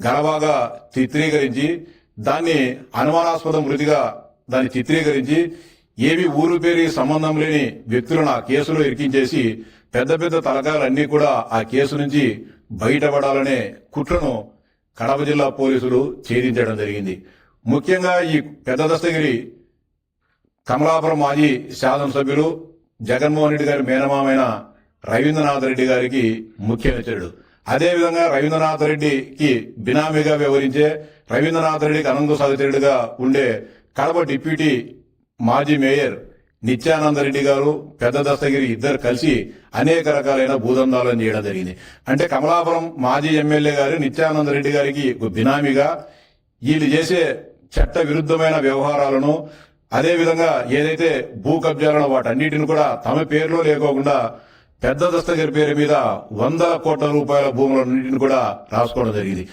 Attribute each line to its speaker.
Speaker 1: గలబాగా చిత్రీకరించి దాన్ని అనుమానాస్పద మృతిగా దాన్ని చిత్రీకరించి ఏవి ఊరు పేరు సంబంధం లేని వ్యక్తులను ఆ కేసులో ఇరికించేసి పెద్ద పెద్ద తలకాయలన్నీ కూడా ఆ కేసు నుంచి బయటపడాలనే కుట్రను కడప జిల్లా పోలీసులు ఛేదించడం జరిగింది. ముఖ్యంగా ఈ పెద్ద దస్తగిరి కమలాపురం మాజీ శాసనసభ్యులు జగన్మోహన్ రెడ్డి గారి మేనమామైన రవీంద్రనాథ్ రెడ్డి గారికి ముఖ్య అనుచరుడు. అదేవిధంగా రవీంద్రనాథ్ రెడ్డికి బినామీగా వ్యవహరించే రవీంద్రనాథ్ రెడ్డికి అనంత సహచరుడిగా ఉండే కడప డిప్యూటీ మాజీ మేయర్ నిత్యానంద రెడ్డి గారు పెద్ద దస్తగిరి ఇద్దరు కలిసి అనేక రకాలైన భూదందాలను చేయడం జరిగింది. అంటే కమలాపురం మాజీ ఎమ్మెల్యే గారు నిత్యానంద రెడ్డి గారికి బినామీగా వీళ్ళు చేసే చట్ట విరుద్ధమైన వ్యవహారాలను అదేవిధంగా ఏదైతే భూ కబ్జాలను వాటన్నిటిని కూడా తమ పేరులో లేకోకుండా పెద్ద దస్తగిరి పేరు మీద 100 కోట్ల రూపాయల భూములన్నింటిని కూడా రాసుకోవడం జరిగింది.